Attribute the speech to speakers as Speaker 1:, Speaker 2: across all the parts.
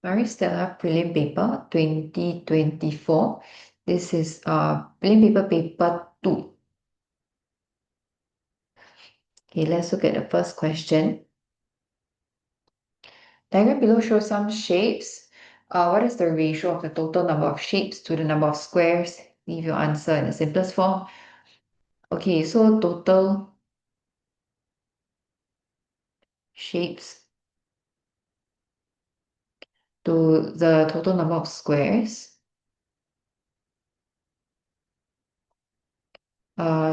Speaker 1: Stella Prelim Paper 2024. This is Prelim Paper Paper 2. Okay, let's look at the first question. Diagram below shows some shapes. What is the ratio of the total number of shapes to the number of squares? Leave your answer in the simplest form. Okay, so total shapes to the total number of squares.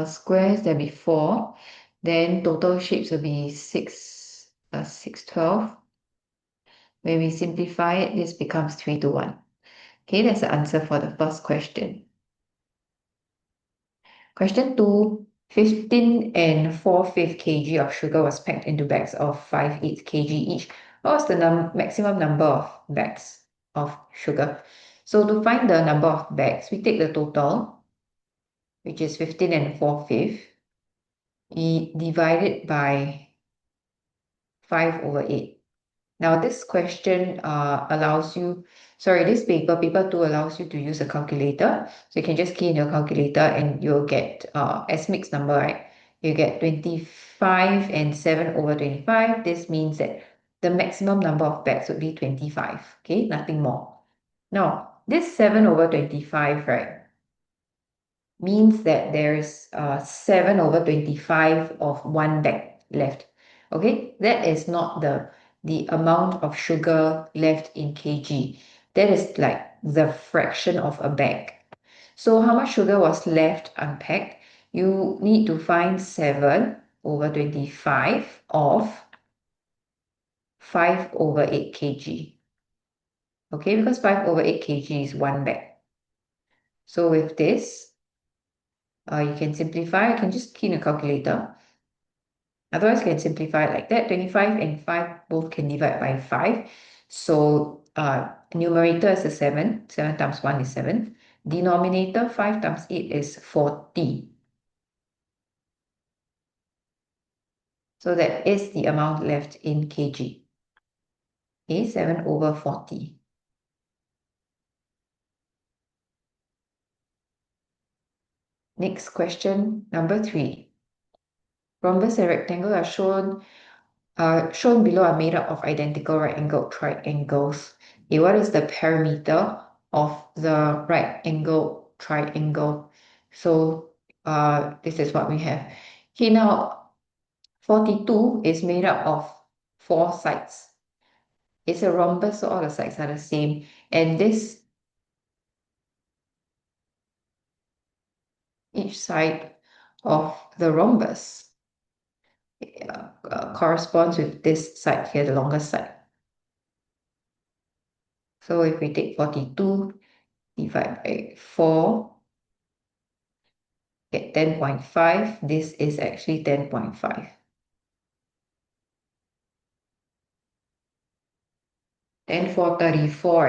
Speaker 1: Squares, there'll be 4. Then total shapes will be 612. When we simplify it, this becomes 3 to 1. Okay, that's the answer for the first question. Question 2, 15 and 4/5 kg of sugar was packed into bags of 5/8 kg each. What was the maximum number of bags of sugar? So to find the number of bags, we take the total, which is 15 and 4/5. We divide it by 5/8. Now, this question this paper 2 allows you to use a calculator. So you can just key in your calculator and you'll get as mixed number, right? You get 25 and 7/25. This means that the maximum number of bags would be 25. Okay, nothing more. Now, this 7/25, right, means that there's 7/25 of one bag left. Okay, that is not the amount of sugar left in kg. That is like the fraction of a bag. So how much sugar was left unpacked? You need to find 7/25 of 5/8 kg. Okay, because 5/8 kg is one bag. So with this, you can simplify. You can just key in a calculator. Otherwise, you can simplify it like that. 25 and 5 both can divide by 5. So numerator is a 7. 7 times 1 is 7. Denominator, 5 times 8 is 40. So that is the amount left in kg. Okay, 7/40. Next question, number 3. Rhombus and rectangle are shown below are made up of identical right-angled triangles. Okay, what is the perimeter of the right-angled triangle? So this is what we have. Okay, now 42 is made up of 4 sides. It's a rhombus, so all the sides are the same. And each side of the rhombus corresponds with this side here, the longest side. So if we take 42, divide by 4, get 10.5. This is actually 10.5. Then for 34,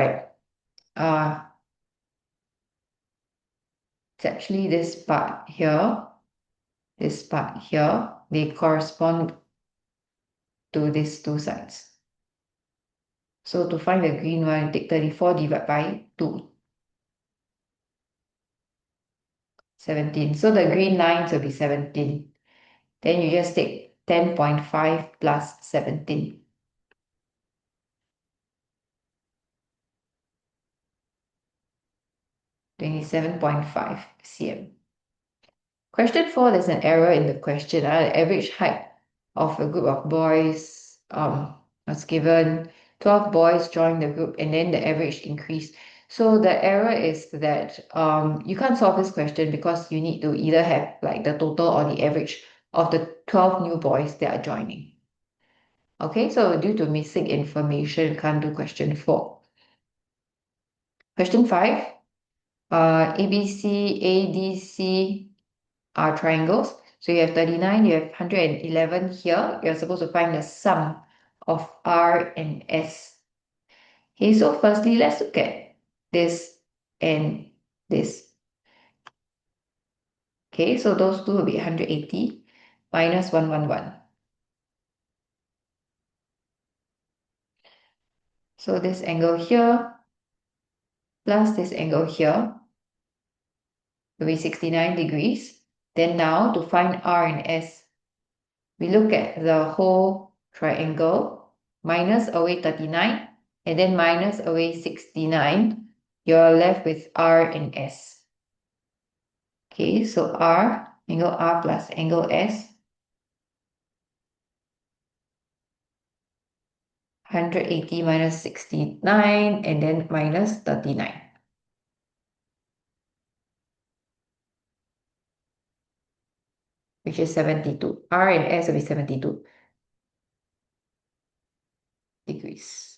Speaker 1: it's actually this part here, they correspond to these two sides. So to find the green one, take 34 divided by 2. 17. So the green lines will be 17. Then you just take 10.5 plus 17. 27.5 cm. Question 4, there's an error in the question. The average height of a group of boys was given. 12 boys joined the group and then the average increased. So the error is that you can't solve this question because you need to either have like the total or the average of the 12 new boys that are joining. Okay, so due to missing information, can't do question 4. Question 5, ABC, ADC are triangles. So you have 39, you have 111 here. You're supposed to find the sum of R and S. Okay, so firstly, let's look at this and this. Okay, so those two will be 180 minus 111. So this angle here plus this angle here will be 69 degrees. Then now to find R and S, we look at the whole triangle, minus away 39, and then minus away 69. You're left with R and S. Okay, so angle R plus angle S, 180 minus 69, and then minus 39, which is 72. R and S will be 72 degrees.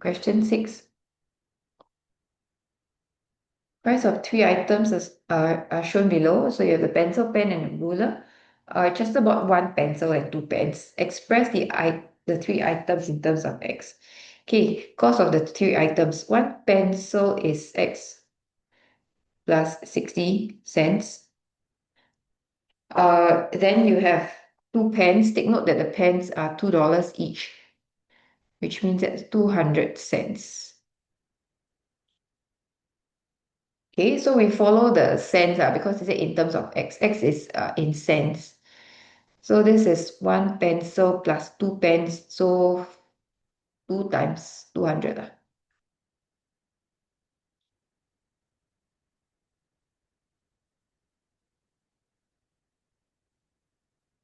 Speaker 1: Question 6. Price of three items are shown below. So you have the pencil, pen, and a ruler. Just about one pencil and two pens. Express the three items in terms of X. Okay, cost of the three items. One pencil is X plus 60 cents. Then you have two pens. Take note that the pens are $2 each, which means that's 200 cents. Okay, so we follow the cents because it's in terms of X. X is in cents. So this is one pencil plus two pens. So 2 times 200.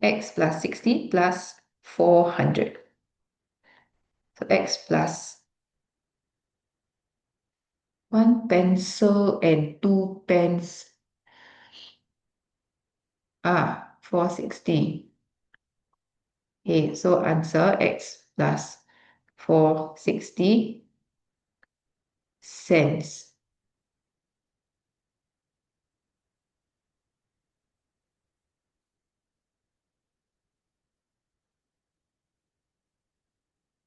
Speaker 1: X plus 60 plus 400. So X plus one pencil and two pens are 460. Okay, so answer X plus 460 cents.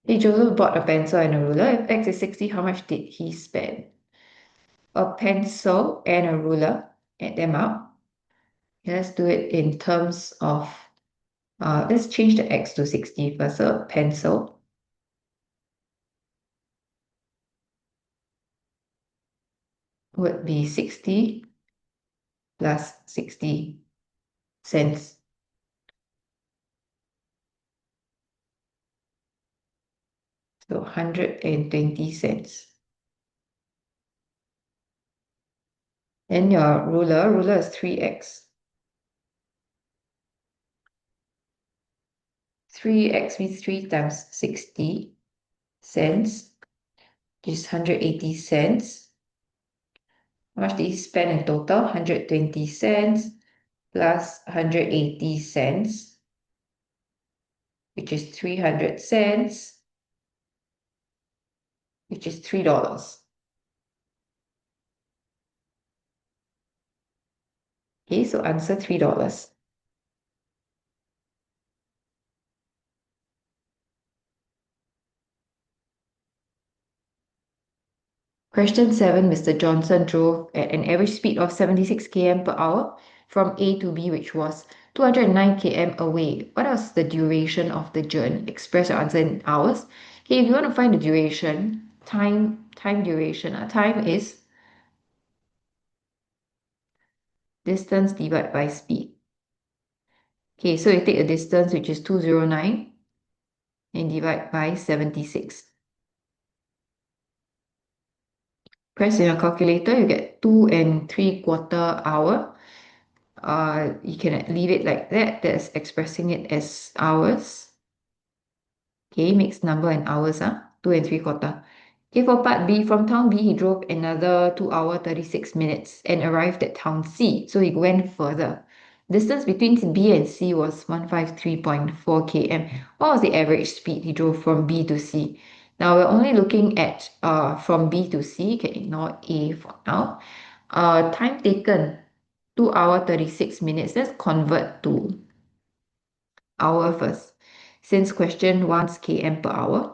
Speaker 1: Hey, Joseph bought a pencil and a ruler. If X is 60, how much did he spend? A pencil and a ruler. Add them up. Let's do it in terms of, let's change the X to 60 first. So pencil would be 60 plus 60 cents. So 120 cents. And your ruler is 3x. 3x means 3 times 60 cents, which is 180 cents. How much did he spend in total? 120 cents plus 180 cents, which is 300 cents, which is $3. Okay, so answer $3. Question 7, Mr. Johnson drove at an average speed of 76 km per hour from A to B, which was 209 km away. What was the duration of the journey? Express your answer in hours. Okay, if you want to find the duration, time duration, time is distance divided by speed. Okay, so you take a distance which is 209 and divide by 76. Press in your calculator, you get 2 3/4 hour. You can leave it like that. That's expressing it as hours. Okay, mixed number and hours, 2 3/4. Okay, for part B, from town B, he drove another 2 hour 36 minutes and arrived at town C. So he went further. Distance between B and C was 153.4 km. What was the average speed he drove from B to C? Now we're only looking at from B to C. You can ignore A for now. Time taken 2 hour 36 minutes. Let's convert to hour first, since question wants km per hour.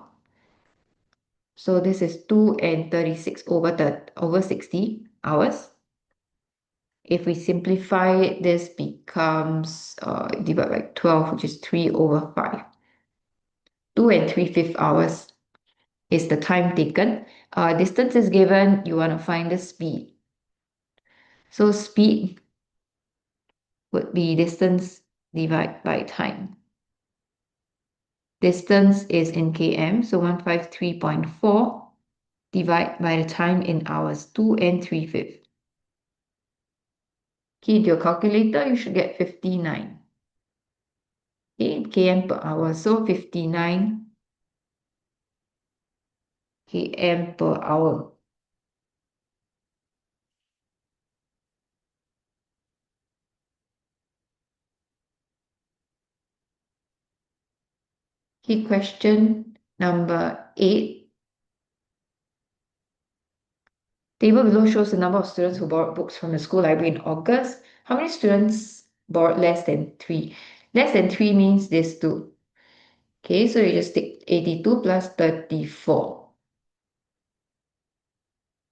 Speaker 1: So this is 2 and 36 over 60 hours. If we simplify it, this becomes divided by 12, which is 3 over 5. 2 and 3/5 hours is the time taken. Distance is given, you want to find the speed. So speed would be distance divided by time. Distance is in km, so 153.4 divided by the time in hours, 2 and 3/5. Key to your calculator, you should get 59. Okay, km per hour, so 59 km per hour. Okay, question number 8. Table below shows the number of students who borrowed books from the school library in August. How many students borrowed less than 3? Less than 3 means this two. Okay, so you just take 82 plus 34.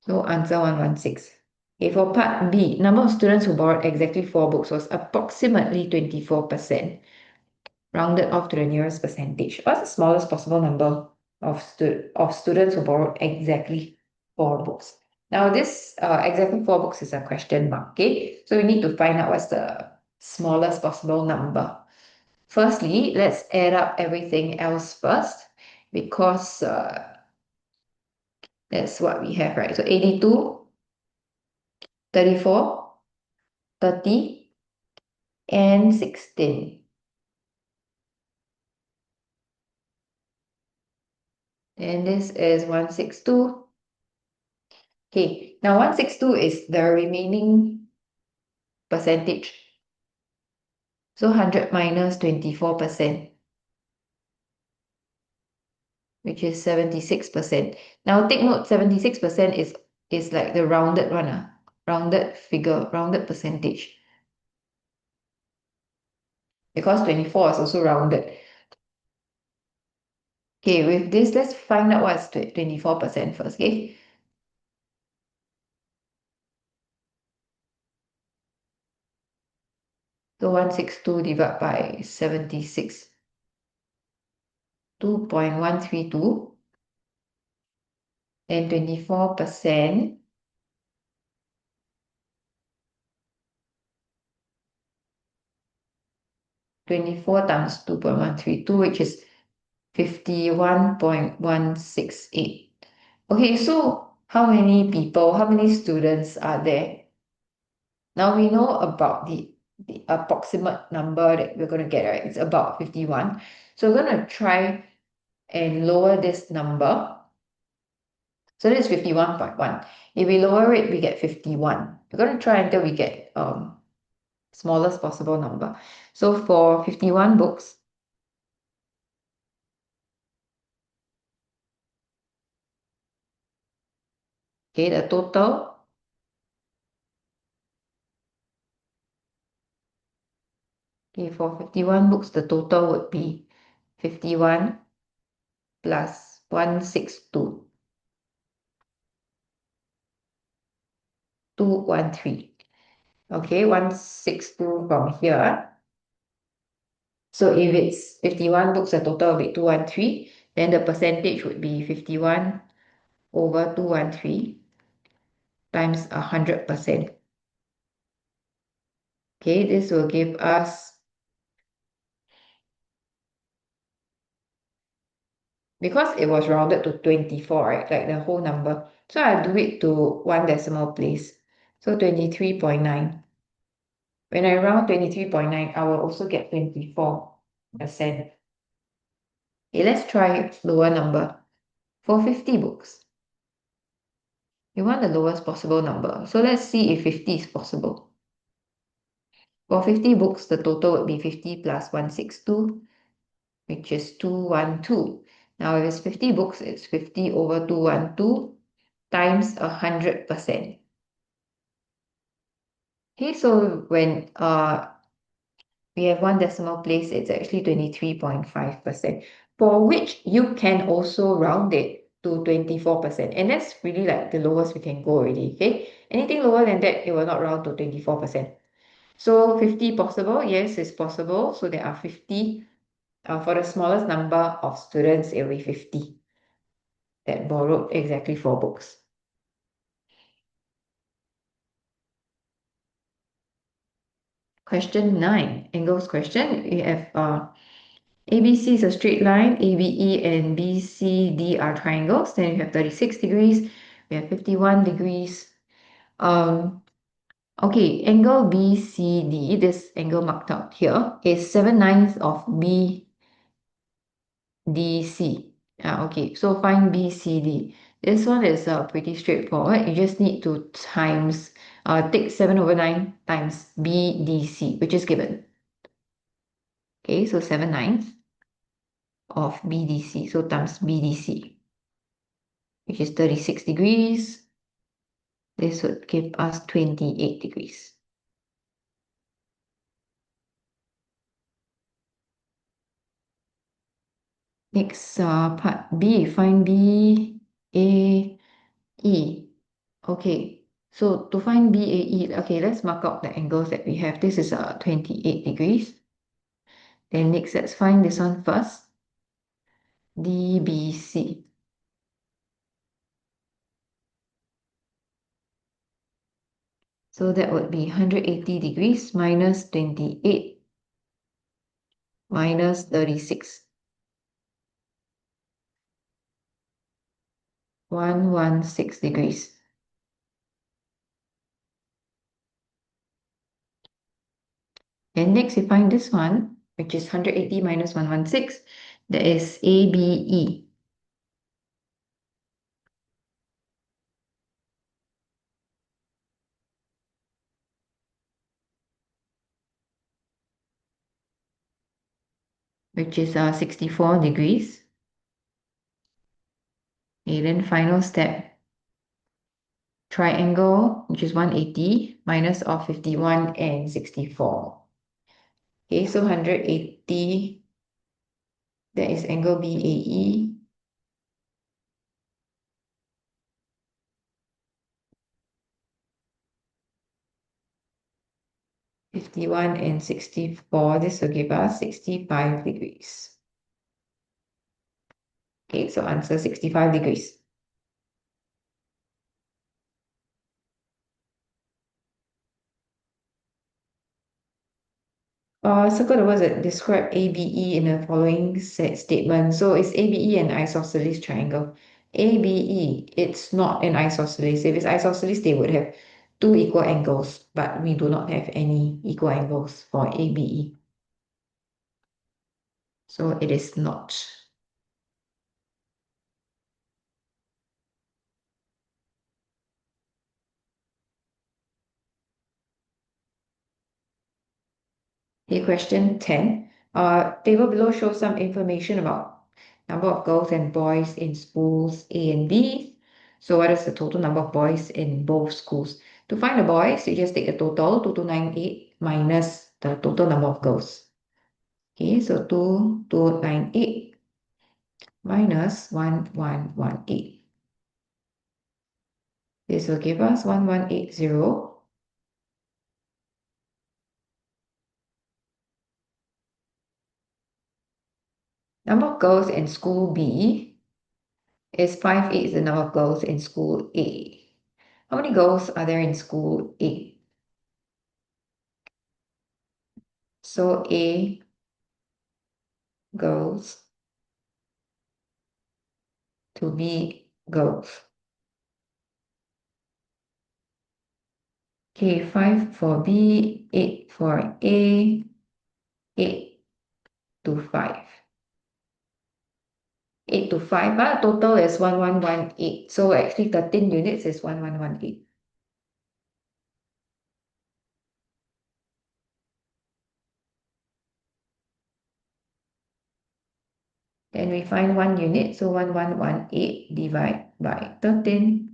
Speaker 1: So answer 116. Okay, for part B, number of students who borrowed exactly 4 books was approximately 24%, rounded off to the nearest percentage. What's the smallest possible number of students who borrowed exactly 4 books? Now this exactly 4 books is a question mark, okay? So we need to find out what's the smallest possible number. Firstly, let's add up everything else first, because that's what we have, right? So 82, 34, 30, and 16. And this is 162. Okay, now 162 is the remaining percentage. So 100 minus 24%, which is 76%. Now take note, 76% is like the rounded one, rounded figure, rounded percentage. Because 24 is also rounded. Okay, with this, let's find out what's 24% first, okay? So 162 divided by 76, 2.132, and 24%, 24 times 2.132, which is 51.168. Okay, so how many people, how many students are there? Now we know about the approximate number that we're going to get, right? It's about 51. So we're going to try and lower this number. So this is 51.1. If we lower it, we get 51. We're going to try until we get smallest possible number. So for 51 books, okay, the total, okay, for 51 books, the total would be 51 plus 162, 213. Okay, 162 from here. So if it's 51 books, the total will be 213. Then the percentage would be 51 over 213 times 100%. Okay, this will give us, because it was rounded to 24, right? Like the whole number. So I'll do it to 1 decimal place. So 23.9. When I round 23.9, I will also get 24%. Okay, let's try lower number. For 50 books, we want the lowest possible number. So let's see if 50 is possible. For 50 books, the total would be 50 plus 162, which is 212. Now, if it's 50 books, it's 50 over 212 times 100%. Okay, so when we have one decimal place, it's actually 23.5%, for which you can also round it to 24%. And that's really like the lowest we can go already, okay? Anything lower than that, it will not round to 24%. So 50 possible? Yes, it's possible. So there are 50. For the smallest number of students, it will be 50 that borrowed exactly 4 books. Question 9, angles question. We have ABC is a straight line, ABE and BCD are triangles. Then we have 36 degrees, we have 51 degrees. Okay, angle BCD, this angle marked out here, is 7/9 of BDC. Okay, so find BCD. This one is pretty straightforward. You just need to take 7/9 times BDC, which is given. Okay, so 7/9 of BDC, so times BDC, which is 36 degrees. This would give us 28 degrees. Next, part B, find BAE. Okay, so to find BAE, okay, let's mark out the angles that we have. This is 28 degrees. Then next, let's find this one first. DBC. So that would be 180 degrees minus 28 minus 36. 116 degrees. And next we find this one, which is 180 minus 116. That is ABE. Which is 64 degrees. Okay, then final step. Triangle, which is 180 minus of 51 and 64. Okay, so 180, that is angle BAE. (51 and 64), this will give us 65 degrees. Okay, so answer 65 degrees. Circle the words that describe ABE in the following statement. So is ABE an isosceles triangle? ABE, it's not an isosceles. If it's isosceles, they would have two equal angles, but we do not have any equal angles for ABE. So it is not. Okay, question 10. Table below shows some information about number of girls and boys in schools A and B. So what is the total number of boys in both schools? To find the boys, you just take the total, 2298 minus the total number of girls. Okay, so 2298 minus 1118. This will give us 1180. Number of girls in school B is 58 is the number of girls in school A. How many girls are there in school A? So A girls to B girls. Okay, 5 for B, 8 for A, 8 to 5. 8 to 5, total is 1118. So actually 13 units is 1118. Then we find 1 unit, so 1118 divide by 13.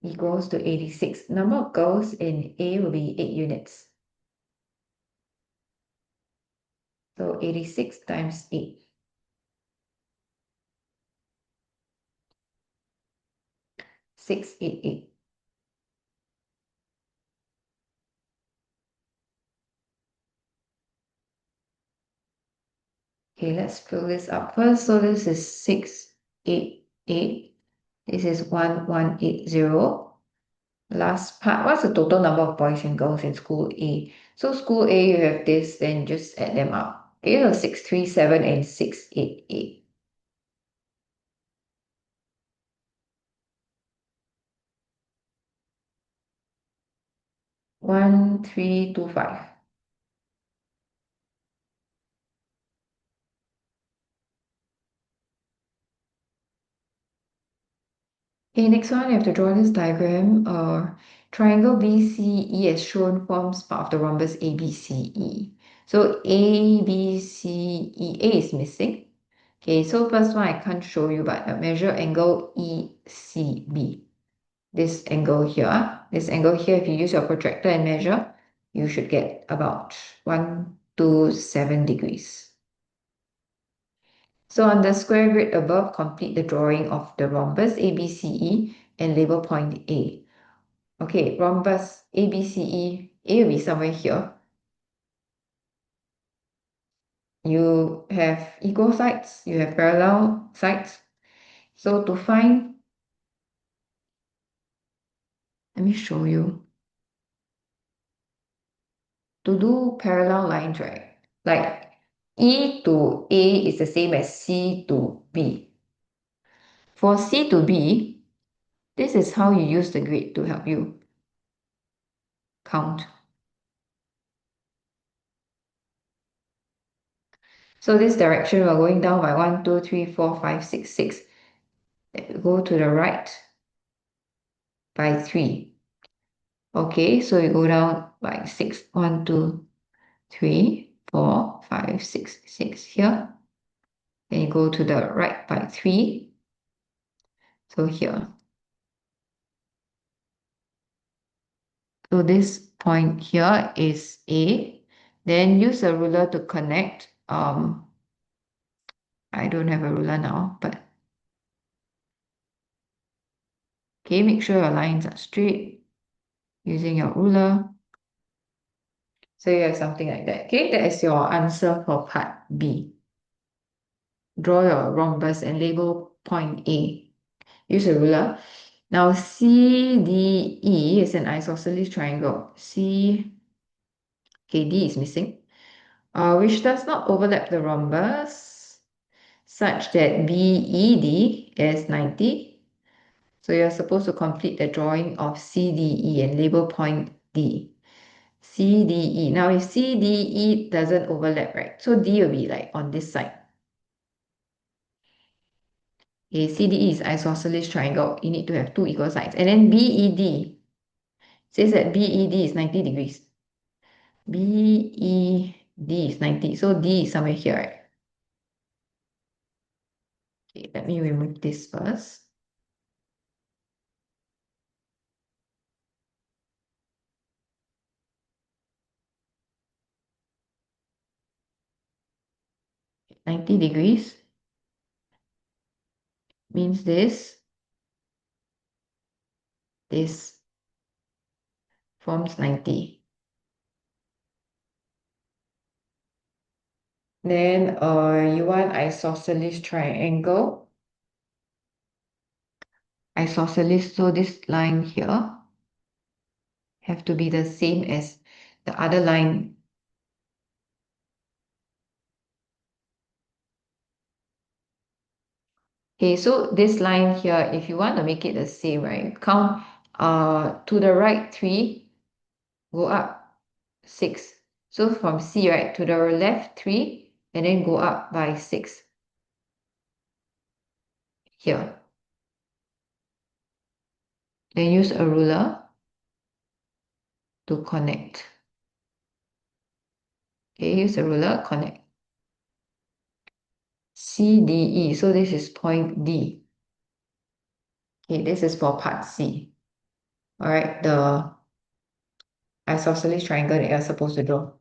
Speaker 1: equals to 86. Number of girls in A will be 8 units. So 86 times 8. 688. Okay, let's fill this up first. So this is 688. This is 1180. Last part, what's the total number of boys and girls in school A? So school A, you have this, then just add them up. Okay, so 637 and 688. 1325. Okay, next one, you have to draw this diagram. Triangle BCE as shown forms part of the rhombus ABCE. So ABCE, A is missing. Okay, so first one I can't show you, but measure angle ECB. This angle here, this angle here, if you use your protractor and measure, you should get about 127 degrees. So on the square grid above, complete the drawing of the rhombus ABCE and label point A. Okay, rhombus ABCE, A will be somewhere here. You have equal sides, you have parallel sides. So to find, let me show you. To do parallel lines, right? Like E to A is the same as C to B. For C to B, this is how you use the grid to help you count. So this direction, we're going down by 1, 2, 3, 4, 5, 6, 6. Go to the right by 3. Okay, so you go down by 6. 1, 2, 3, 4, 5, 6, 6 here. Then you go to the right by 3. So here. So this point here is A. Then use a ruler to connect. I don't have a ruler now, but okay, make sure your lines are straight using your ruler. So you have something like that. Okay, that is your answer for part B. Draw your rhombus and label point A. Use a ruler. Now CDE is an isosceles triangle. D is missing. Which does not overlap the rhombus such that BED is 90. So you're supposed to complete the drawing of CDE and label point D. CDE. Now if CDE doesn't overlap, right? So D will be like on this side. Okay, CDE is isosceles triangle. You need to have two equal sides. And then BED says that BED is 90 degrees. BED is 90. So D is somewhere here, right? Okay, let me remove this first. $90 means this forms 90. Then you want isosceles triangle. Isosceles, so this line here have to be the same as the other line. Okay, so this line here, if you want to make it the same, right? Count to the right 3, go up 6. So from C, right, to the left 3, and then go up by 6 here. Then use a ruler to connect. Okay, use a ruler, connect. CDE, so this is point D. Okay, this is for part C. All right, the isosceles triangle that you're supposed to draw.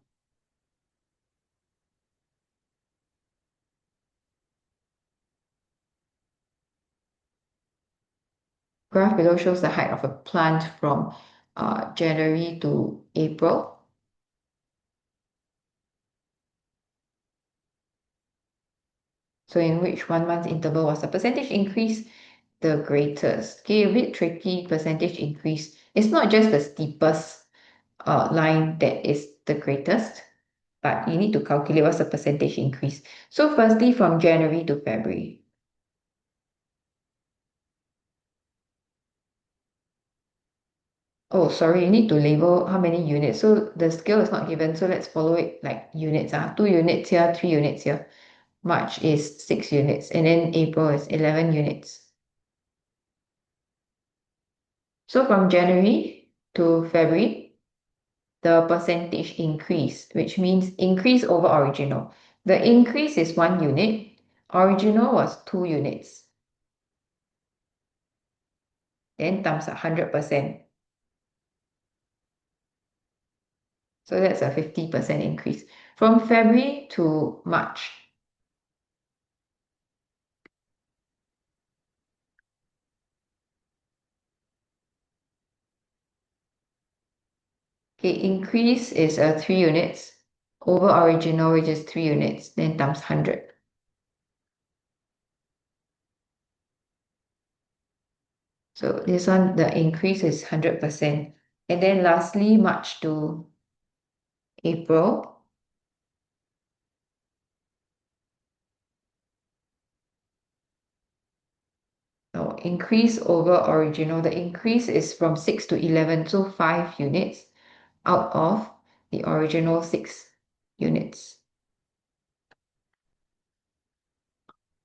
Speaker 1: Graph below shows the height of a plant from January to April. So in which 1 month interval was the percentage increase the greatest? Okay, a bit tricky percentage increase. It's not just the steepest line that is the greatest, but you need to calculate what's the percentage increase. So firstly, from January to February. Oh, sorry, you need to label how many units. So the scale is not given, so let's follow it like units. 2 units here, 3 units here. March is 6 units, and then April is 11 units. So from January to February, the percentage increase, which means increase over original. The increase is 1 unit. Original was 2 units. Then times 100%. So that's a 50% increase. From February to March, okay, increase is 3 units over original, which is 3 units, then times 100. So this one, the increase is 100%. And then lastly, March to April, no, increase over original. The increase is from 6 to 11, so 5 units out of the original 6 units.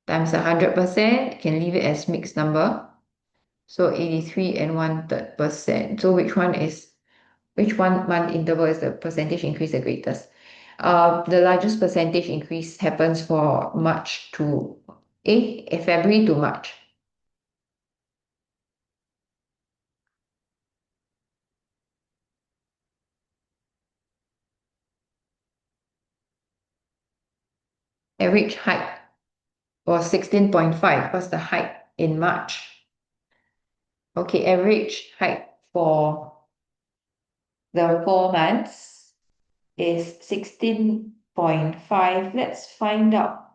Speaker 1: Times 100%, can leave it as mixed number. So 83 and 1/3%. So which 1 month interval is the percentage increase the greatest? The largest percentage increase happens for February to March. Average height was 16.5. What's the height in March? Okay, average height for the 4 months is 16.5. Let's find out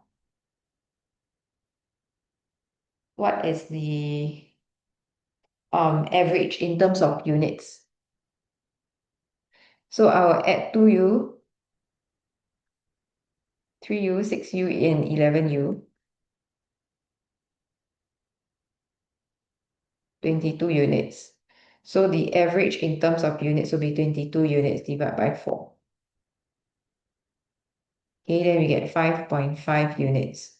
Speaker 1: what is the average in terms of units. So I'll add 2U, 3U, 6U, and 11U, 22 units. So the average in terms of units will be 22 units divided by 4. Okay, then we get 5.5 units.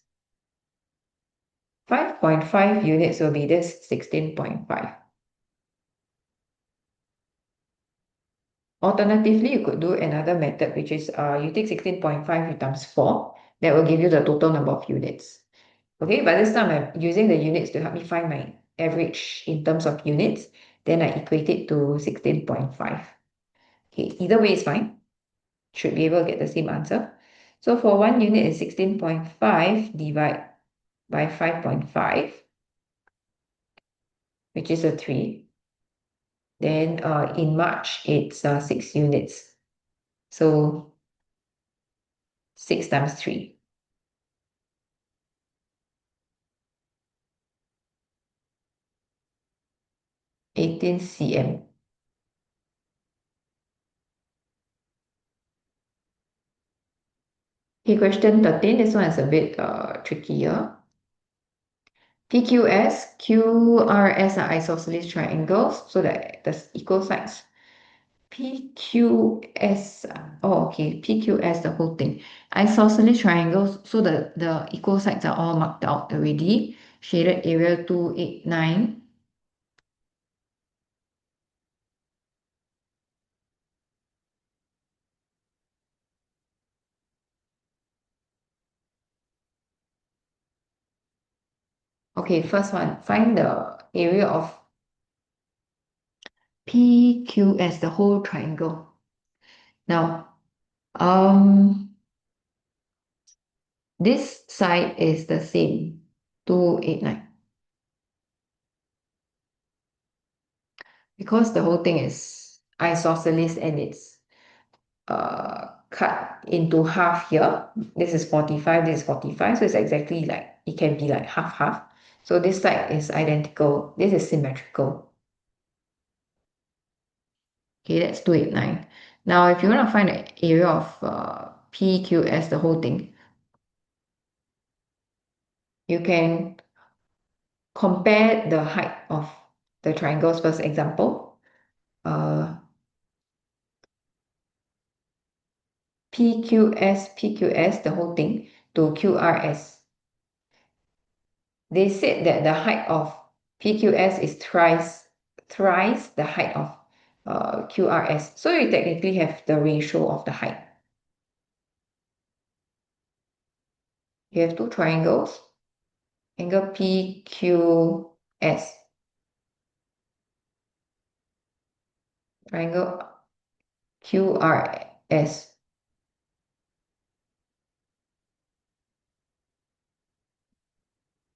Speaker 1: 5.5 units will be this 16.5. Alternatively, you could do another method, which is you take 16.5 you times 4. That will give you the total number of units. Okay, but this time I'm using the units to help me find my average in terms of units. Then I equate it to 16.5. Okay, either way is fine. Should be able to get the same answer. So for 1 unit is 16.5 divided by 5.5, which is a 3. Then in March, it's 6 units. So 6 times 3. 18 cm. Okay, question 13. This one is a bit trickier. PQS, QRS are isosceles triangles, so that there's equal sides. PQS, oh, okay, PQS, the whole thing. Isosceles triangles, so the equal sides are all marked out already. Shaded area 289. Okay, first one, find the area of PQS, the whole triangle. Now, this side is the same, 289. Because the whole thing is isosceles and it's cut into half here. This is 45, this is 45. So it's exactly like, it can be like half half. So this side is identical. This is symmetrical. Okay, that's 289. Now, if you want to find the area of PQS, the whole thing, you can compare the height of the triangles. First example, PQS, the whole thing, to QRS. They said that the height of PQS is thrice the height of QRS. So you technically have the ratio of the height. You have two triangles, angle PQS, triangle QRS.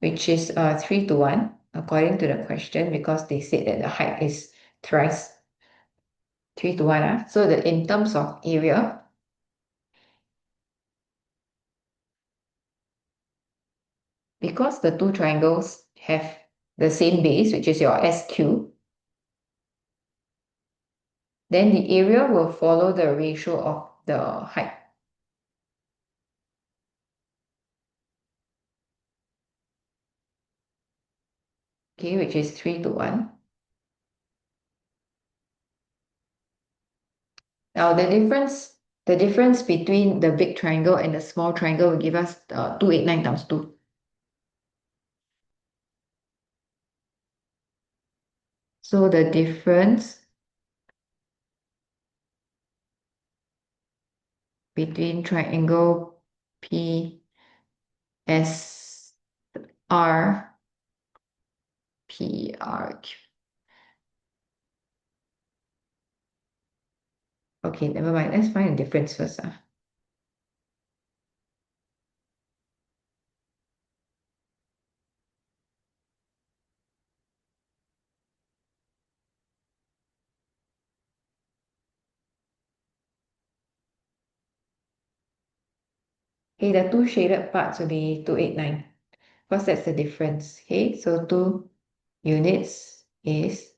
Speaker 1: Which is 3 to 1, according to the question, because they said that the height is thrice 3 to 1. So that in terms of area, because the two triangles have the same base, which is your SQ, then the area will follow the ratio of the height. Okay, which is 3 to 1. Now the difference between the big triangle and the small triangle will give us 289 times 2. So the difference between triangle PSRPRQ. Okay, never mind. Let's find the difference first. Okay, the two shaded parts will be 289. Because that's the difference. Okay, so 2 units is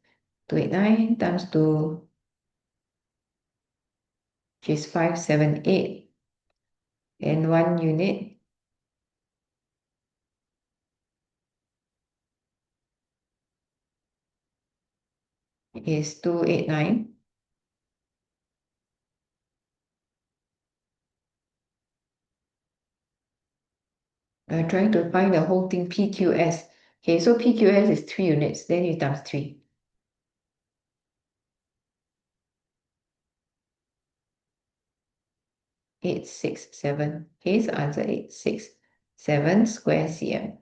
Speaker 1: 289 times 2, which is 578. And 1 unit is 289. We're trying to find the whole thing PQS. Okay, so PQS is 3 units. Then you times 3. 867. Okay, so answer 867 square cm.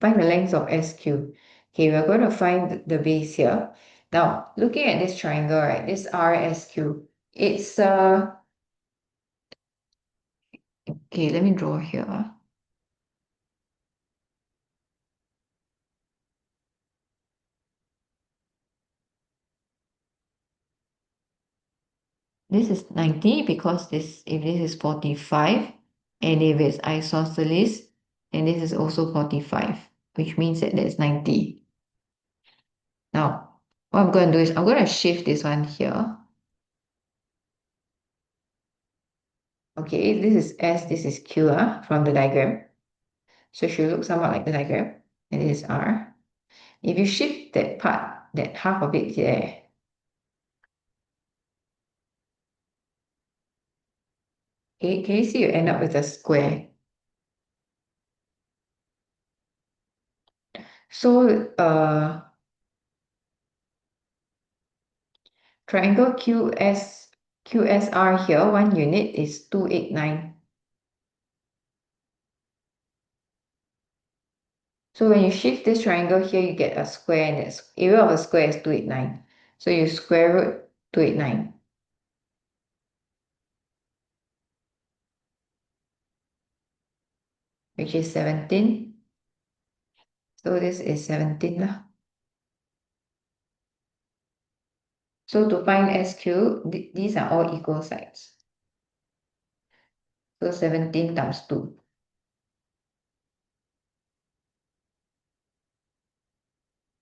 Speaker 1: Find the length of SQ. Okay, we're going to find the base here. Now, looking at this triangle, right, this RSQ, it's okay, let me draw here. This is 90 because if this is 45, and if it's isosceles, then this is also 45, which means that that's 90. Now, what I'm going to do is I'm going to shift this one here. Okay, this is S, this is Q from the diagram. So it should look somewhat like the diagram. And this is R. If you shift that part, that half of it there, okay, can you see you end up with a square? So triangle QSR here, 1 unit is 289. So when you shift this triangle here, you get a square, and the area of a square is 289. So you square root 289. Which is 17. So this is 17 lah. So to find SQ, these are all equal sides. So 17 times 2.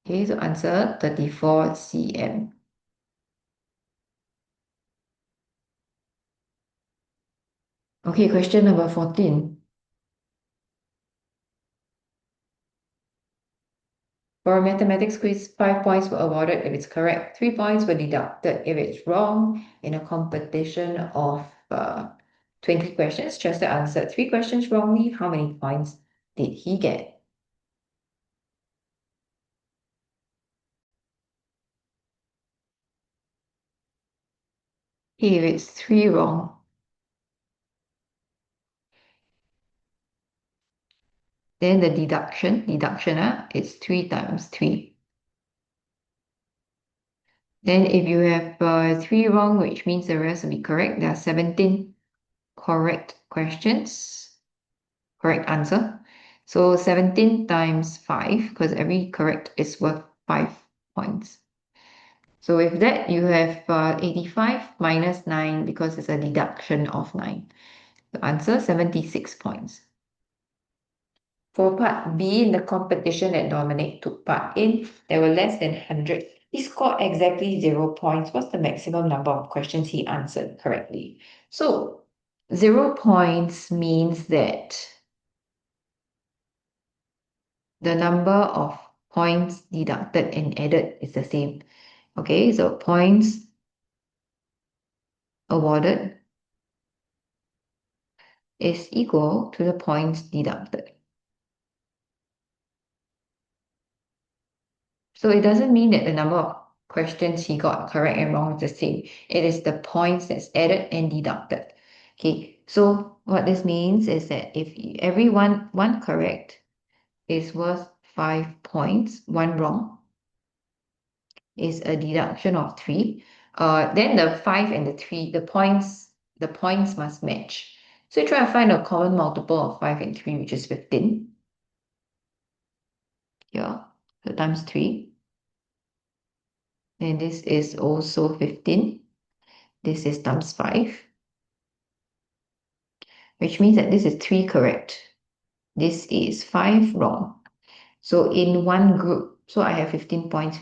Speaker 1: Okay, so answer 34 cm. Okay, question number 14. For a mathematics quiz, 5 points were awarded if it's correct, 3 points were deducted if it's wrong. In a competition of 20 questions, Chester answered 3 questions wrongly. How many points did he get? If it's 3 wrong, then the deduction, is 3 times 3. Then if you have 3 wrong, which means the rest will be correct, there are 17 correct questions, correct answer. So 17 times 5, because every correct is worth 5 points. So with that, you have 85 minus 9, because it's a deduction of 9. The answer, 76 points. For part B, in the competition that Dominic took part in, there were less than 100. He scored exactly 0 points. What's the maximum number of questions he answered correctly? So 0 points means that the number of points deducted and added is the same. Okay, so points awarded is equal to the points deducted. So it doesn't mean that the number of questions he got correct and wrong is the same. It is the points that's added and deducted. Okay, so what this means is that if every one correct is worth 5 points, 1 wrong is a deduction of 3. Then the 5 and the 3, the points must match. So you try to find a common multiple of 5 and 3, which is 15. Yeah, so times 3. And this is also 15. This is times 5. Which means that this is 3 correct. This is 5 wrong. So in one group, so I have 15 points,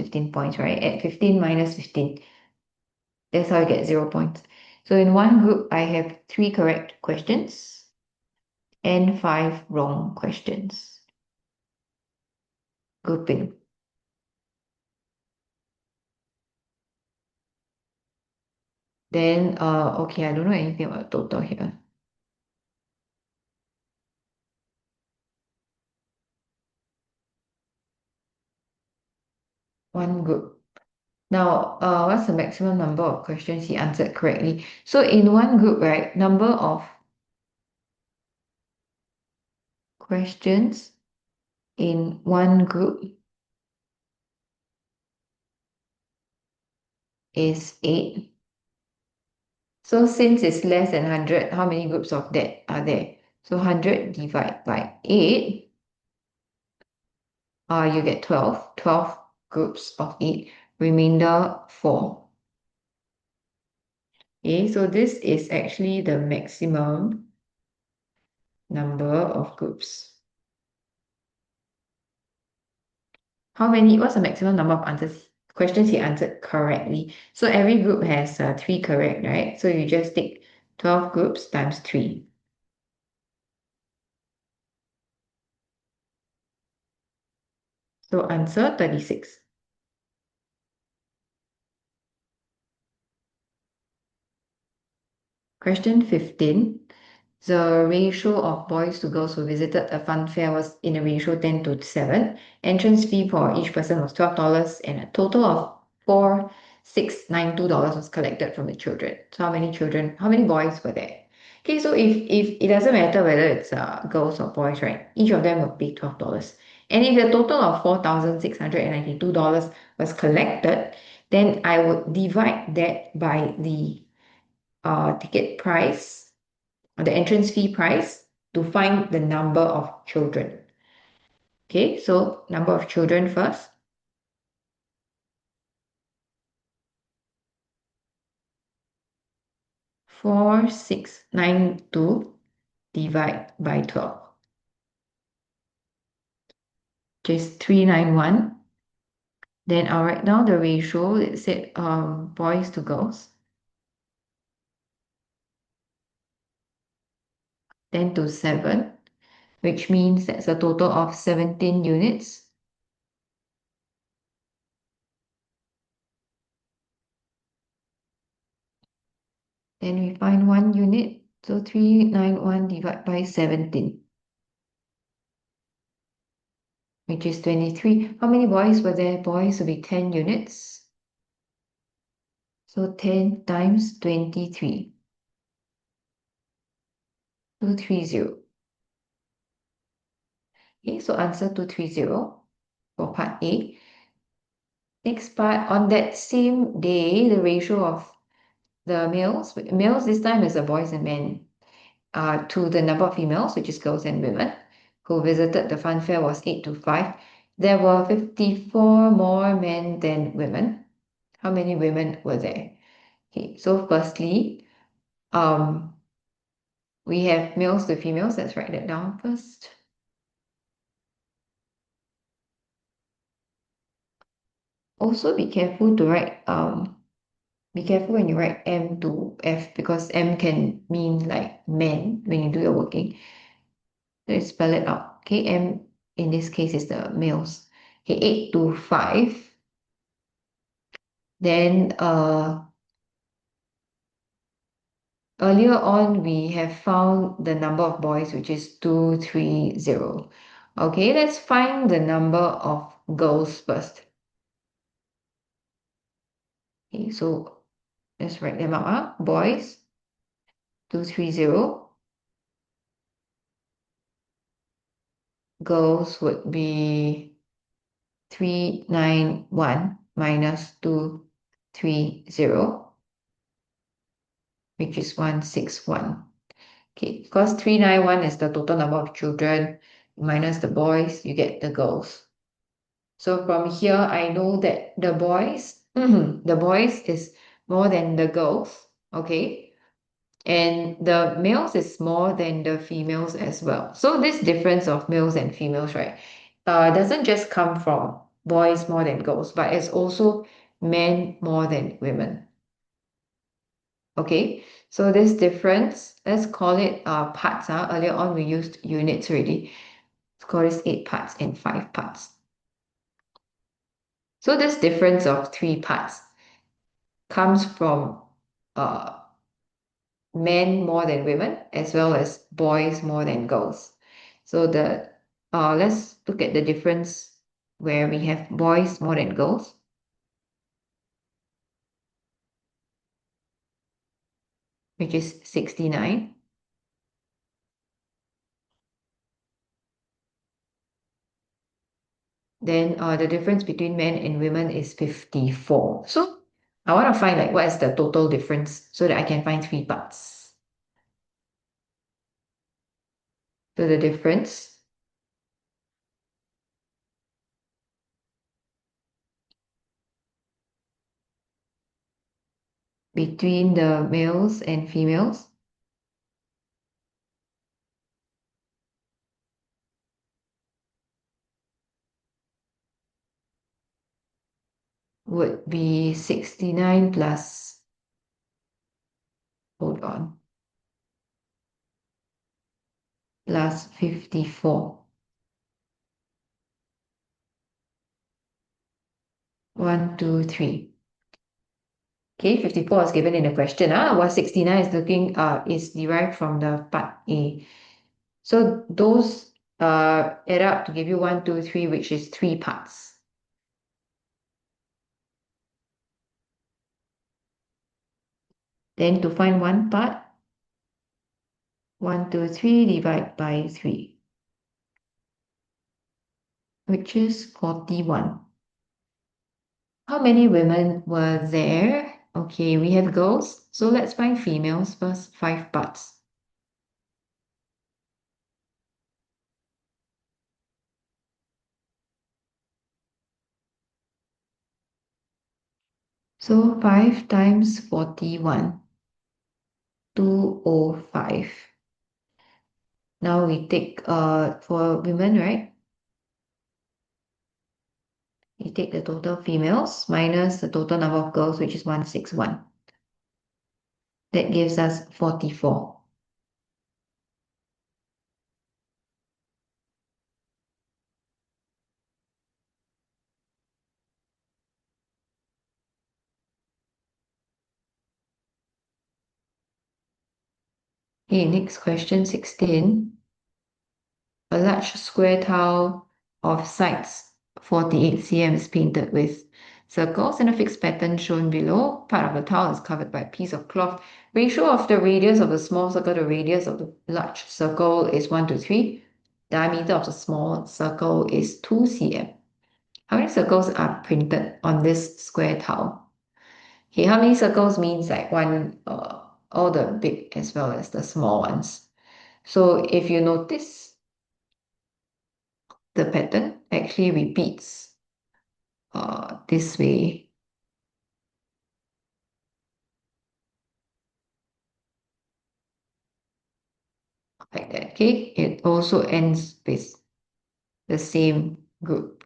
Speaker 1: right? Add 15 minus 15. That's how I get 0 points. So in one group, I have 3 correct questions and 5 wrong questions. Grouping. Then, okay, I don't know anything about total here. One group. Now, what's the maximum number of questions he answered correctly? So in one group, right, number of questions in one group is 8. So since it's less than 100, how many groups of that are there? So 100 divided by 8, you get 12. 12 groups of 8, remainder 4. Okay, so this is actually the maximum number of groups. What's the maximum number of questions he answered correctly? So every group has 3 correct, right? So you just take 12 groups times 3. So answer 36. Question 15. The ratio of boys to girls who visited a fun fair was in a ratio 10:7. Entrance fee for each person was $12, and a total of $4,692 was collected from the children. So how many boys were there? Okay, so if it doesn't matter whether it's girls or boys, right? Each of them will pay $12. And if the total of $4,692 was collected, then I would divide that by the ticket price, or the entrance fee price, to find the number of children. Okay, so number of children first. 4,692 divide by 12, which is 391. Then I'll write down the ratio. It said boys to girls. 10 to 7, which means that's a total of 17 units. Then we find 1 unit. So 391 divided by 17, which is 23. How many boys were there? Boys will be 10 units. So 10 times 23. 230. Okay, so answer 230 for part A. Next part, on that same day, the ratio of the males this time is the boys and men, to the number of females, which is girls and women, who visited the fun fair was 8 to 5. There were 54 more men than women. How many women were there? Okay, so firstly, we have males to females. Let's write that down first. Also, be careful when you write M to F, because M can mean like men when you do your working. Let's spell it out. Okay, M in this case is the males. Okay, 8 to 5. Then earlier on we have found the number of boys, which is 230. Okay, let's find the number of girls first. Okay, so let's write them out. Boys 230. Girls would be 391 minus 230, which is 161. Okay, because 391 is the total number of children, minus the boys, you get the girls. So from here, I know that the boys, the boys is more than the girls, okay? And the males is more than the females as well. So this difference of males and females, right, doesn't just come from boys more than girls, but it's also men more than women. Okay, so this difference, let's call it parts. Earlier on, we used units already. Let's call this 8 parts and 5 parts. So this difference of 3 parts comes from men more than women, as well as boys more than girls. So let's look at the difference where we have boys more than girls. Which is 69. Then the difference between men and women is 54. So I want to find like what is the total difference so that I can find 3 parts. So the difference between the males and females would be 69 plus, hold on, plus 54. 1, 2, 3. Okay, 54 is given in the question. 169 is derived from the part A. So those add up to give you 1, 2, 3, which is 3 parts. Then to find 1 part, 1, 2, 3 divide by 3. which is 41. How many women were there? Okay, we have girls, so let's find females first, 5 parts. So 5 times 41, 205. Now we take for women, right? You take the total females minus the total number of girls, which is 161. That gives us 44. Okay, next question, 16. A large square tile of sides 48 cm is painted with circles in a fixed pattern shown below. Part of the tile is covered by a piece of cloth. Ratio of the radius of the small circle to radius of the large circle is 1 to 3. Diameter of the small circle is 2 cm. How many circles are printed on this square tile? Okay, how many circles means like one, all the big as well as the small ones. So if you notice, the pattern actually repeats this way. Like that, okay? It also ends with the same group.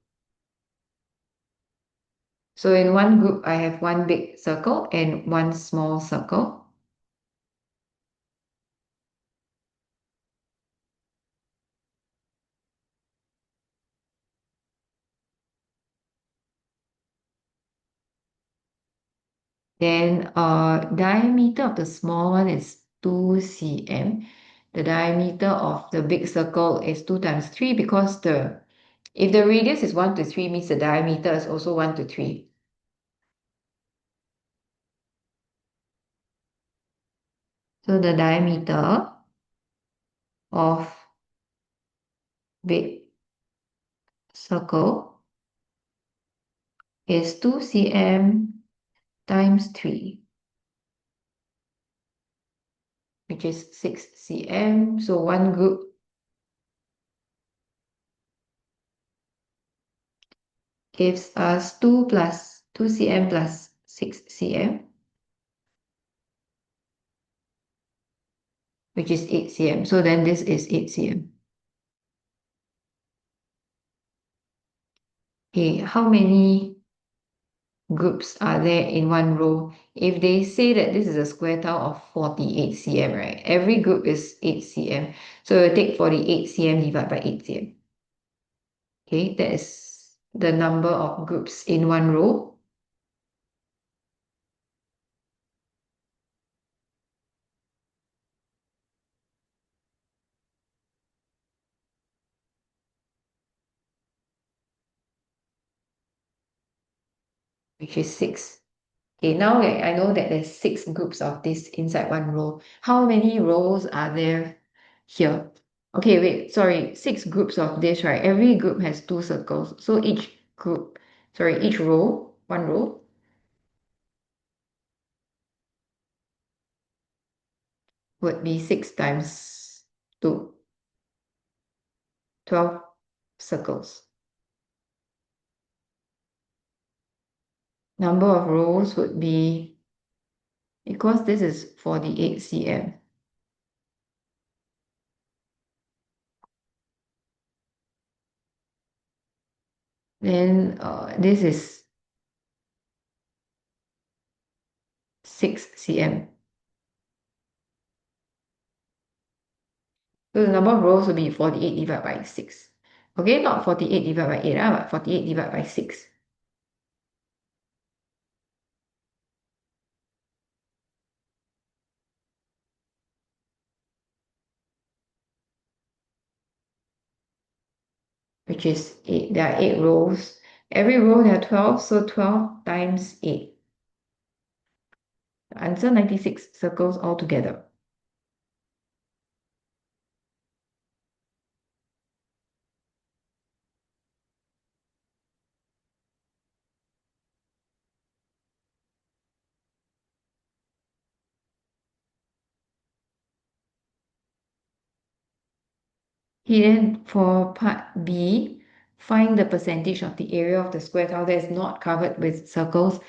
Speaker 1: So in one group, I have one big circle and one small circle. Then diameter of the small one is 2 cm. The diameter of the big circle is 2 times 3 because if the radius is 1 to 3 means the diameter is also 1 to 3. So the diameter of big circle is 2 cm times 3, which is 6 cm. So one group gives us 2 cm plus 6 cm, which is 8 cm. So then this is 8 cm. Okay, how many groups are there in one row? If they say that this is a square tile of 48 cm, right? Every group is 8 cm. So we'll take 48 cm divided by 8 cm. Okay, that is the number of groups in one row. Which is 6. Okay, now that I know that there's 6 groups of this inside one row, how many rows are there here? Okay, wait, sorry, 6 groups of this, right? Every group has 2 circles. So each group, sorry, each row, one row, would be 6 times 2, 12 circles. Number of rows would be, because this is 48 cm, then this is 6 cm. So the number of rows will be 48 divided by 6. Okay, not 48 divided by 8, but 48 divided by 6. Which is 8. There are 8 rows. Every row there are 12, so 12 times 8. The answer 96 circles altogether. Okay, then for part B, find the percentage of the area of the square tile that is not covered with circles.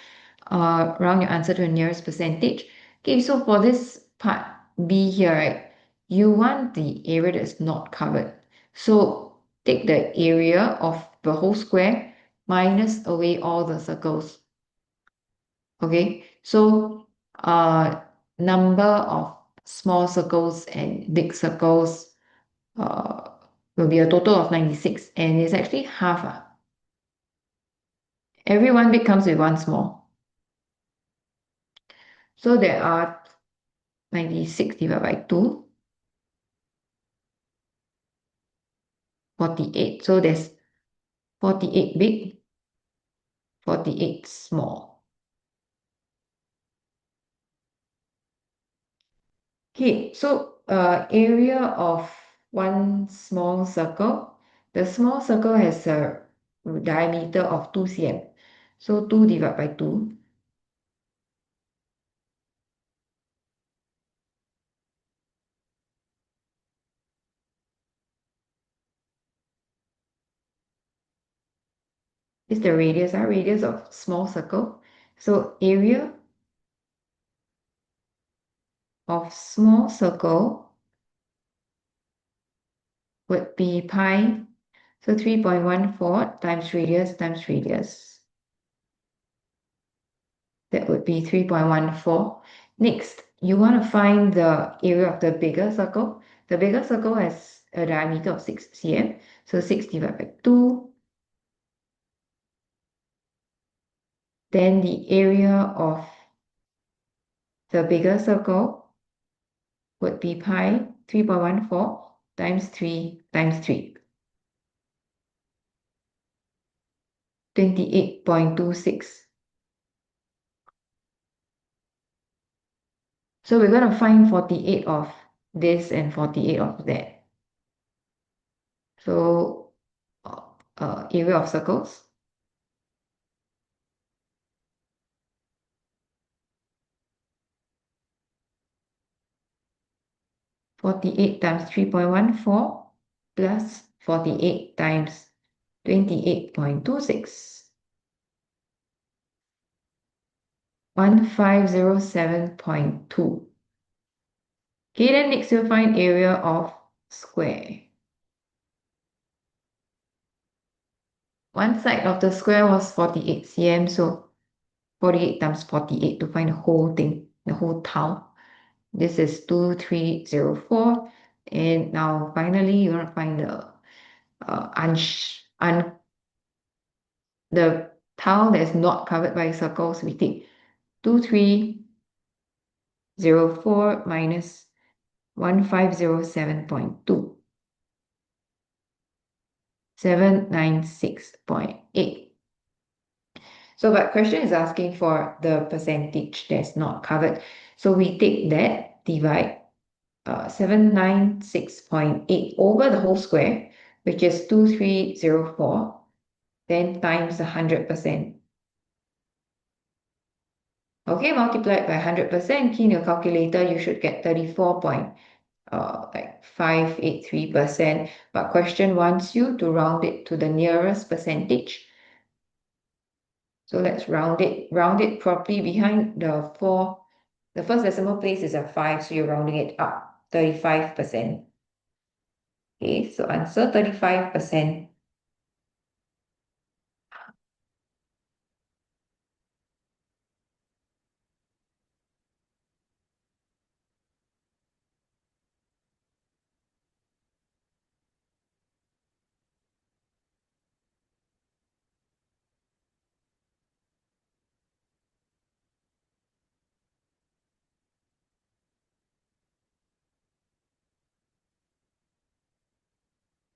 Speaker 1: Round your answer to the nearest percentage. Okay, so for this part B here, right, you want the area that's not covered. So take the area of the whole square minus away all the circles. Okay, so number of small circles and big circles will be a total of 96, and it's actually half. Every one big comes with one small. So there are 96 divided by 2, 48. So there's 48 big, 48 small. Okay, so area of one small circle. The small circle has a diameter of 2 cm. So 2 divided by 2. Is the radius, radius of small circle. So area of small circle would be pi. So 3.14 times radius times radius. That would be 3.14. Next, you want to find the area of the bigger circle. The bigger circle has a diameter of 6 cm. So 6 divided by 2. Then the area of the bigger circle would be pi 3.14 times 3 times 3. 28.26. So we're going to find 48 of this and 48 of that. So area of circles. 48 times 3.14 plus 48 times 28.26. 1507.2. Okay, then next we'll find area of square. One side of the square was 48 cm, so 48 times 48 to find the whole thing, the whole tile. This is 2304. And now finally you want to find the the tile that is not covered by circles. We take 2304 minus 1507.2. 796.8. So, but question is asking for the percentage that's not covered. So we take that, divide 796.8 over the whole square, which is 2304, then times 100%. Okay, multiplied by 100%, key in your calculator, you should get 583%. But question wants you to round it to the nearest percentage. So let's round it properly. Behind the 4, the first decimal place is a 5, so you're rounding it up, 35%. Okay, so answer 35%.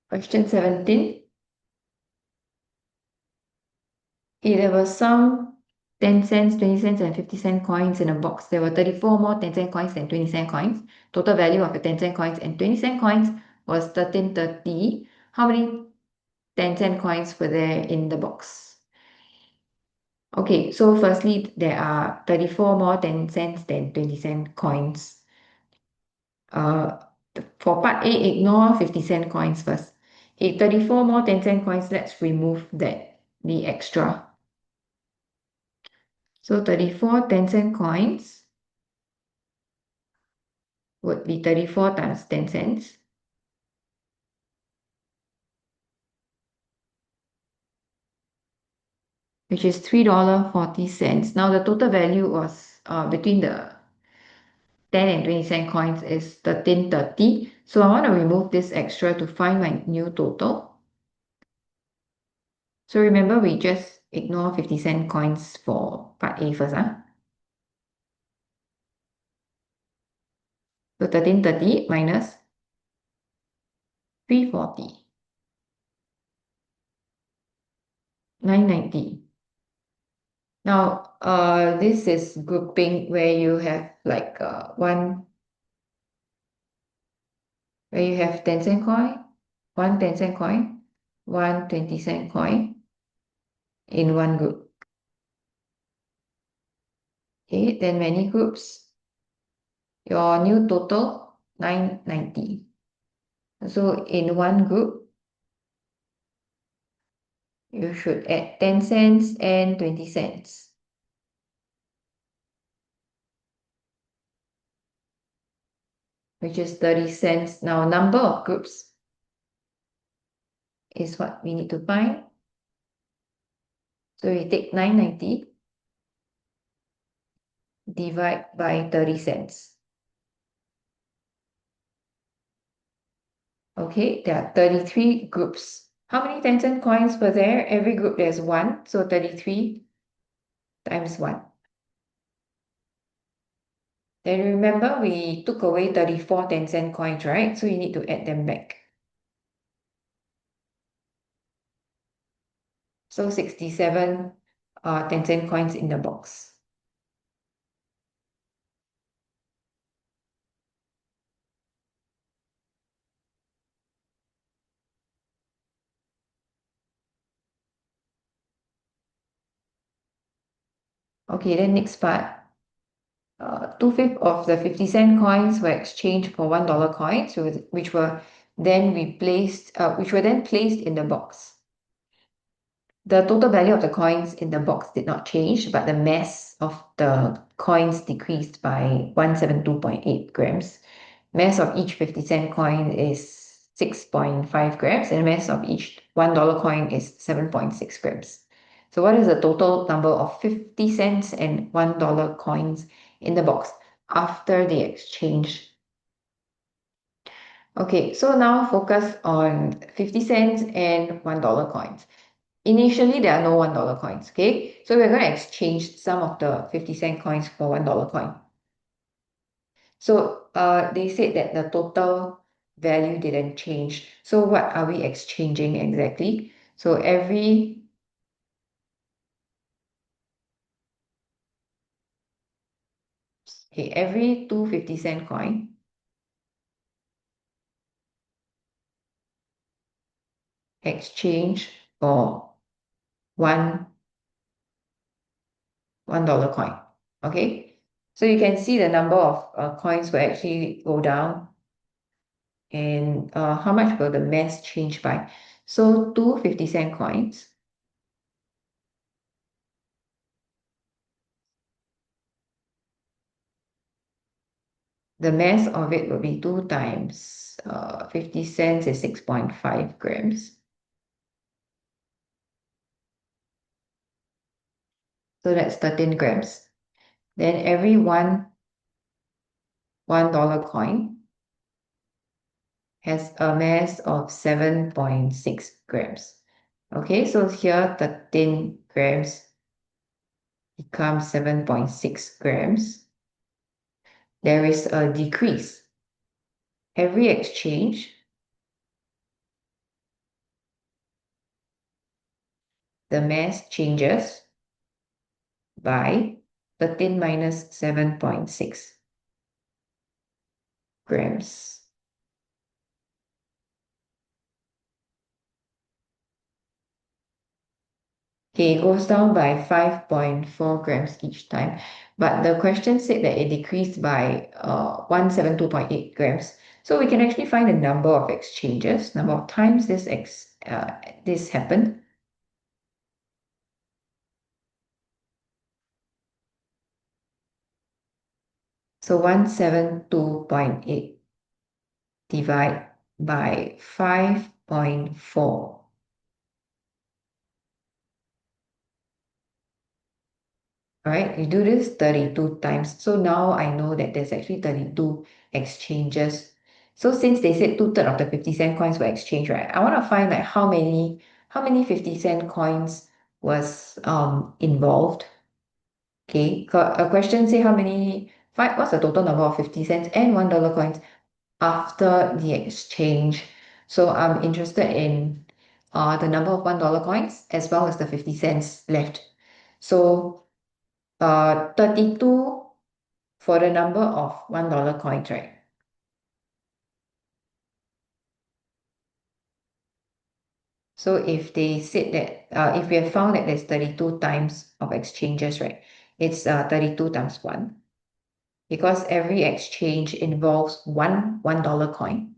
Speaker 1: Question 17. Okay, there were some 10 cents, 20 cents, and 50-cent coins in a box. There were 34 more 10-cent coins and 20-cent coins. Total value of the 10-cent coins and 20-cent coins was 1330. How many 10-cent coins were there in the box? Okay, so firstly, there are 34 more 10 cents than 20-cent coins. For part A, ignore 50-cent coins first. Okay, 34 more 10-cent coins, let's remove that, the extra. So 34 10-cent coins would be 34 times 10 cents. Which is $3.40. Now the total value was between the 10 and 20-cent coins is 13.30. So I want to remove this extra to find my new total. So remember, we just ignore 50-cent coins for part A first. So 13.30 minus 340. 990. Now, this is grouping where you have like where you have 10-cent coin, one 10-cent coin, one 20-cent coin in one group. Okay, then many groups. Your new total 990. So in one group, you should add 10 cents and 20 cents. Which is 30 cents. Now, number of groups is what we need to find. So we take 990, divide by 30 cents. Okay, there are 33 groups. How many 10-cent coins were there? Every group there's one, so 33 times 1. Then remember, we took away 34 10-cent coins, right? So you need to add them back. So 67 10-cent coins in the box. Okay, then next part. 2/5 of the 50-cent coins were exchanged for $1 coins, which were then placed in the box. The total value of the coins in the box did not change, but the mass of the coins decreased by 172.8 grams. Mass of each 50-cent coin is 6.5 grams, and mass of each $1 coin is 7.6 grams. So what is the total number of 50 cents and $1 coins in the box after the exchange? Okay, so now focus on 50 cents and $1 coins. Initially, there are no $1 coins, okay? So we're going to exchange some of the 50-cent coins for $1 coin. So they said that the total value didn't change. So what are we exchanging exactly? So every 2 50-cent coin exchange for $1 coin. Okay, so you can see the number of coins will actually go down, and how much will the mass change by? So 2 50-cent coins, the mass of it will be 2 times 50 cents is 6.5 grams. So that's 13 grams. Then every $1 coin has a mass of 7.6 grams. Okay, so here 13 grams becomes 7.6 grams. There is a decrease. Every exchange, the mass changes by 13 minus 7.6 grams. Okay, it goes down by 5.4 grams each time. But the question said that it decreased by 172.8 grams. So we can actually find the number of exchanges, number of times this happened. So 172.8 divide by 5.4. All right, you do this 32 times. So now I know that there's actually 32 exchanges. So since they said 2/3 of the 50-cent coins were exchanged, right? I want to find like how many 50-cent coins was involved. Okay, a question say what's the total number of 50 cents and $1 coins after the exchange. So I'm interested in the number of $1 coins as well as the 50 cents left. So 32 for the number of $1 coins, right? So if they said that, if we have found that there's 32 times of exchanges, right? It's 32 times 1 because every exchange involves one $1 coin.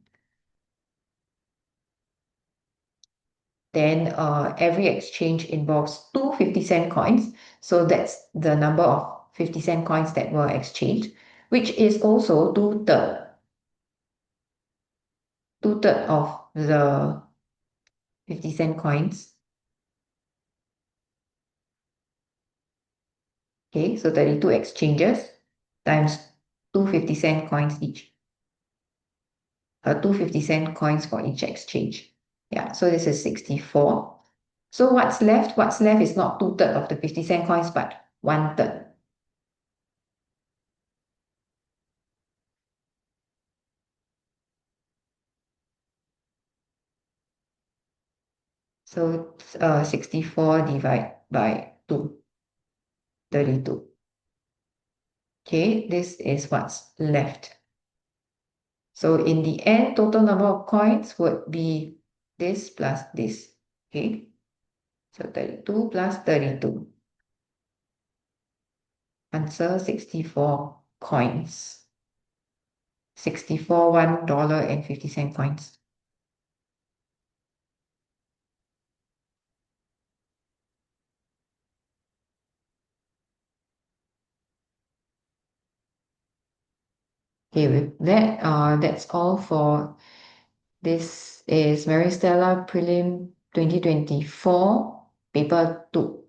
Speaker 1: Then every exchange involves two 50-cent coins. So that's the number of 50-cent coins that were exchanged, which is also two-third of the 50-cent coins. Okay, so 32 exchanges times two 50-cent coins each. Two 50-cent coins for each exchange. Yeah, so this is 64. So what's left? What's left is not two-third of the 50-cent coins, but one-third. So 64 divided by 2, 32. Okay, this is what's left. So in the end, total number of coins would be this plus this. Okay, so 32 plus 32. Answer 64 coins. 64 $1.50 coins. Okay, with that, that's all for this is Mary Stella Prelim 2024 paper 2.